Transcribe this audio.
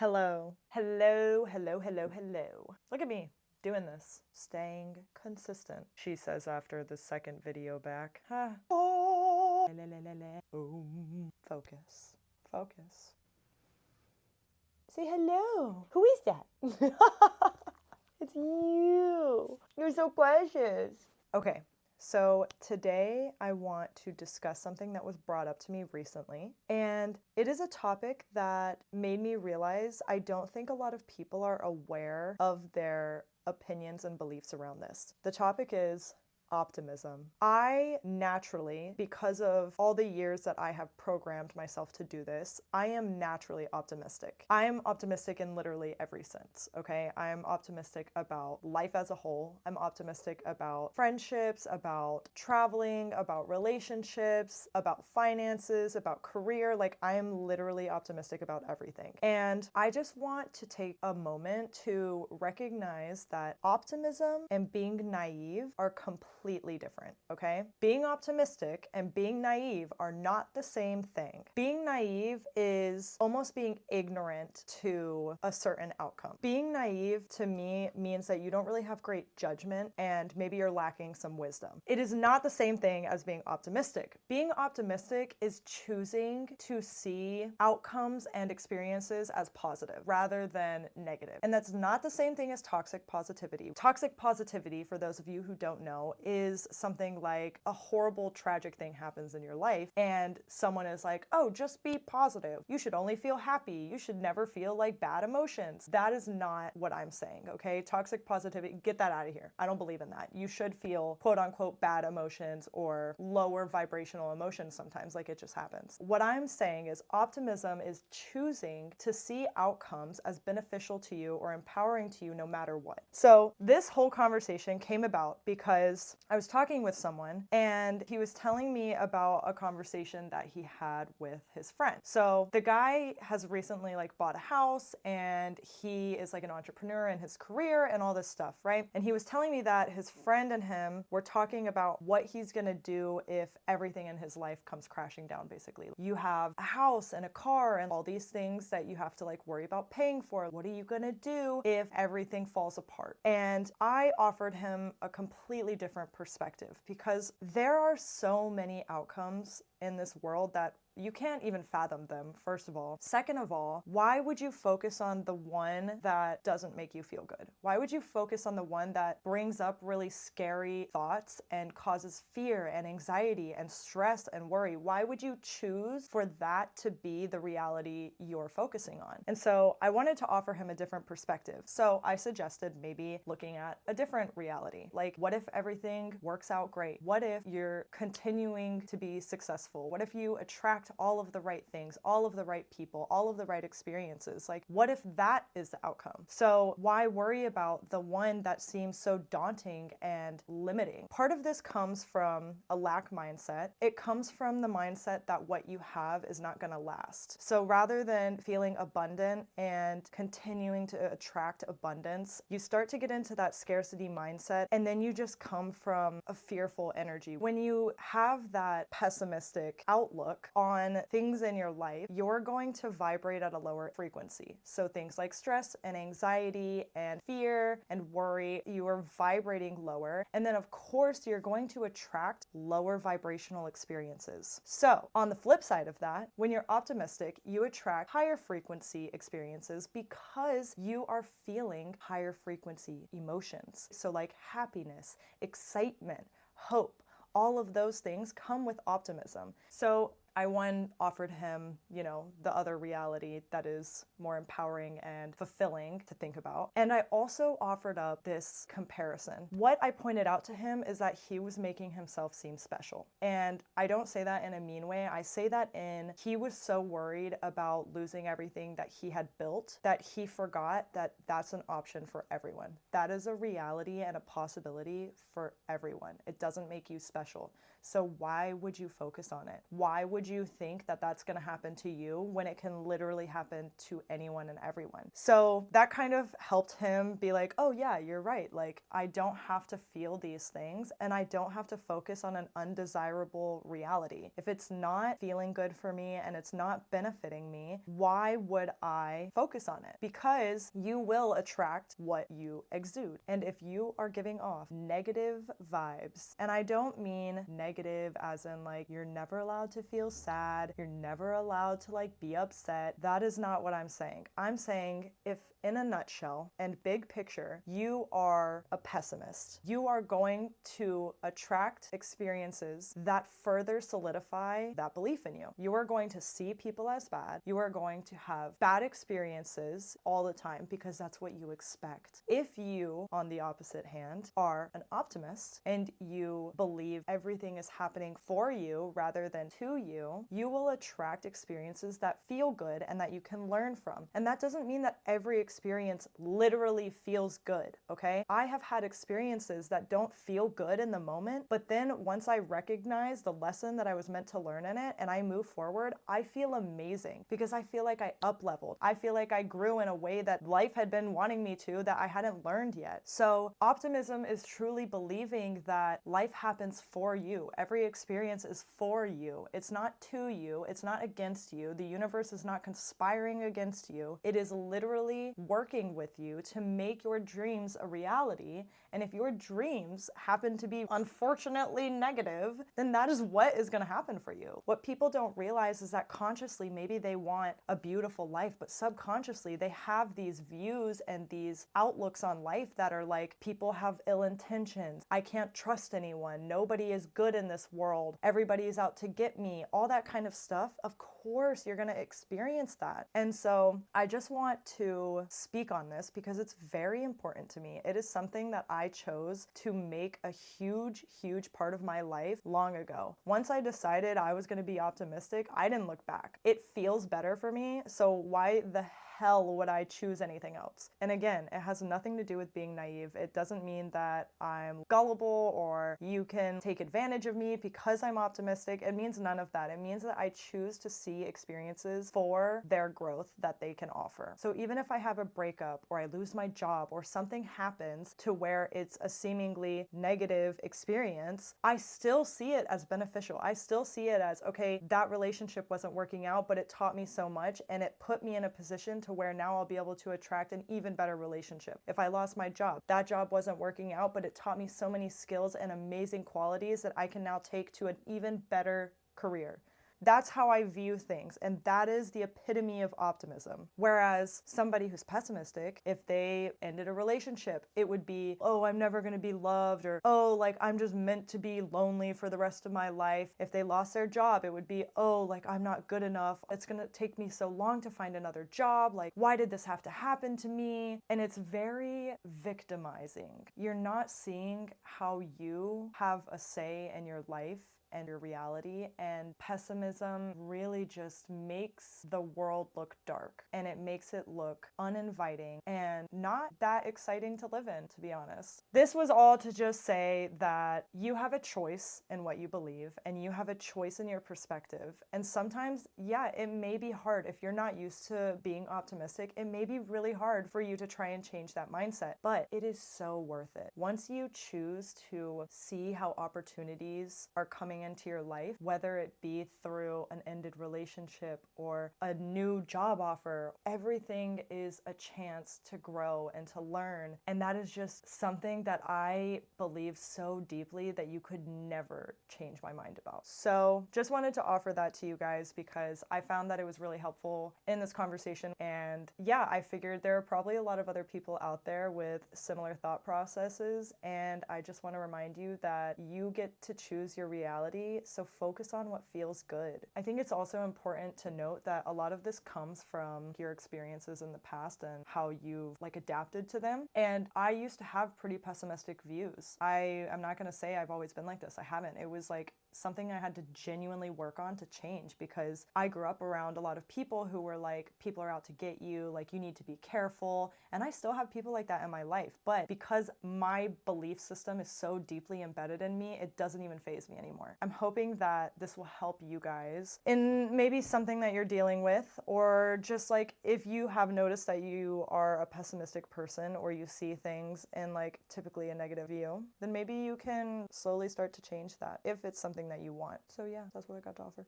Hello. Hello, hello, hello, hello. Look at me doing this. Staying consistent, she says after the second video back. Focus. Focus. Say hello. Who is that? It's you. You're so precious. Okay. So today I want to discuss something that was brought up to me recently, and it is a topic that made me realize I don't think a lot of people are aware of their opinions and beliefs around this. The topic is optimism. I naturally, because of all the years that I have programmed myself to do this, I am naturally optimistic. I am optimistic in literally every sense, okay? I am optimistic about life as a whole. I'm optimistic about friendships, about traveling, about relationships, about finances, about career. Like, I am literally optimistic about everything. And I just want to take a moment to recognize that optimism and being naive are completely different, okay? Being optimistic and being naive are not the same thing. Being naive is almost being ignorant to a certain outcome. Being naive to me means that you don't really have great judgment and maybe you're lacking some wisdom. It is not the same thing as being optimistic. Being optimistic is choosing to see outcomes and experiences as positive rather than negative. And that's not the same thing as toxic positivity. Toxic positivity, for those of you who don't know, is something like a horrible, tragic thing happens in your life and someone is like, oh, just be positive. You should only feel happy. You should never feel like bad emotions. That is not what I'm saying, okay? Toxic positivity, get that out of here. I don't believe in that. You should feel quote unquote bad emotions or lower vibrational emotions sometimes, like it just happens. What I'm saying is optimism is choosing to see outcomes as beneficial to you or empowering to you no matter what. So this whole conversation came about because I was talking with someone and he was telling me about a conversation that he had with his friend. So the guy has recently bought a house and he is like an entrepreneur in his career and all this stuff, right? And he was telling me that his friend and him were talking about what he's gonna do if everything in his life comes crashing down, basically. You have a house and a car and all these things that you have to worry about paying for. What are you gonna do if everything falls apart? And I offered him a completely different perspective because there are so many outcomes in this world that you can't even fathom them, first of all. Second of all, why would you focus on the one that doesn't make you feel good? Why would you focus on the one that brings up really scary thoughts and causes fear and anxiety and stress and worry? Why would you choose for that to be the reality you're focusing on? And so I wanted to offer him a different perspective. So I suggested maybe looking at a different reality. Like, what if everything works out great? What if you're continuing to be successful? What if you attract all of the right things, all of the right people, all of the right experiences? What if that is the outcome? So why worry about the one that seems so daunting and limiting? Part of this comes from a lack mindset. It comes from the mindset that what you have is not going to last. So rather than feeling abundant and continuing to attract abundance, you start to get into that scarcity mindset and then you just come from a fearful energy. When you have that pessimistic outlook on things in your life, you're going to vibrate at a lower frequency. So things like stress and anxiety and fear and worry, you are vibrating lower. And then of course, you're going to attract lower vibrational experiences. So on the flip side of that, when you're optimistic, you attract higher frequency experiences because you are feeling higher frequency emotions. So like happiness, excitement, hope, all of those things come with optimism. So I offered him, the other reality that is more empowering and fulfilling to think about. And I also offered up this comparison. What I pointed out to him is that he was making himself seem special. And I don't say that in a mean way. I say that he was so worried about losing everything that he had built that he forgot that that's an option for everyone. That is a reality and a possibility for everyone. It doesn't make you special. So why would you focus on it? Why would you think that that's going to happen to you when it can literally happen to anyone and everyone? So that kind of helped him be like, oh yeah, you're right. Like, I don't have to feel these things, and I don't have to focus on an undesirable reality. If it's not feeling good for me and it's not benefiting me, why would I focus on it? Because you will attract what you exude. And if you are giving off negative vibes, and I don't mean negative as in like you're never allowed to feel sad, you're never allowed to like be upset. That is not what I'm saying. I'm saying if in a nutshell and big picture, you are a pessimist, you are going to attract experiences that further solidify that belief in you. You are going to see people as bad. You are going to have bad experiences all the time because that's what you expect. If you, on the opposite hand, are an optimist and you believe everything is happening for you rather than to you, you will attract experiences that feel good and that you can learn from. And that doesn't mean that every experience literally feels good, okay? I have had experiences that don't feel good in the moment, but then once I recognize the lesson that I was meant to learn in it and I move forward, I feel amazing because I feel like I up-leveled. I feel like I grew in a way that life had been wanting me to that I hadn't learned yet. So optimism is truly believing that life happens for you. Every experience is for you. It's not to you. It's not against you. The universe is not conspiring against you. It is literally working with you to make your dreams a reality. And if your dreams happen to be unfortunately negative, then that is what is going to happen for you. What people don't realize is that consciously, maybe they want a beautiful life, but subconsciously they have these views and these outlooks on life that are like, people have ill intentions. I can't trust anyone. Nobody is good in this world. Everybody is out to get me. All that kind of stuff. Of course, you're going to experience that. And so I just want to speak on this because it's very important to me. It is something that I chose to make a huge, huge part of my life long ago. Once I decided I was going to be optimistic, I didn't look back. It feels better for me. So why the hell would I choose anything else? And again, it has nothing to do with being naive. It doesn't mean that I'm gullible or you can take advantage of me because I'm optimistic. It means none of that. It means that I choose to see experiences for their growth that they can offer. So even if I have a breakup or I lose my job or something happens to where it's a seemingly negative experience, I still see it as beneficial. I still see it as, okay, that relationship wasn't working out, but it taught me so much and it put me in a position to where now I'll be able to attract an even better relationship. If I lost my job, that job wasn't working out, but it taught me so many skills and amazing qualities that I can now take to an even better career. That's how I view things, and that is the epitome of optimism. Whereas somebody who's pessimistic, if they ended a relationship, it would be, oh, I'm never going to be loved, or oh, like I'm just meant to be lonely for the rest of my life. If they lost their job, it would be, oh, like I'm not good enough. It's going to take me so long to find another job. Like, why did this have to happen to me? And it's very victimizing. You're not seeing how you have a say in your life and your reality, and pessimism really just makes the world look dark and it makes it look uninviting and not that exciting to live in, to be honest. This was all to just say that you have a choice in what you believe and you have a choice in your perspective. And sometimes, yeah, it may be hard. If you're not used to being optimistic, it may be really hard for you to try and change that mindset, but it is so worth it. Once you choose to see how opportunities are coming into your life, whether it be through an ended relationship or a new job offer, everything is a chance to grow and to learn. And that is just something that I believe so deeply that you could never change my mind about. So just wanted to offer that to you guys because I found that it was really helpful in this conversation. And yeah, I figured there are probably a lot of other people out there with similar thought processes. And I just want to remind you that you get to choose your reality. So focus on what feels good. I think it's also important to note that a lot of this comes from your experiences in the past and how you've adapted to them. And I used to have pretty pessimistic views. I'm not going to say I've always been like this. I haven't. It was something I had to genuinely work on to change, because I grew up around a lot of people who were like, people are out to get you, like you need to be careful. And I still have people like that in my life. But because my belief system is so deeply embedded in me, it doesn't even faze me anymore. I'm hoping that this will help you guys in maybe something that you're dealing with, or just like if you have noticed that you are a pessimistic person or you see things in like typically a negative view, then maybe you can slowly start to change that if it's something that you want. So yeah, that's what I got to offer.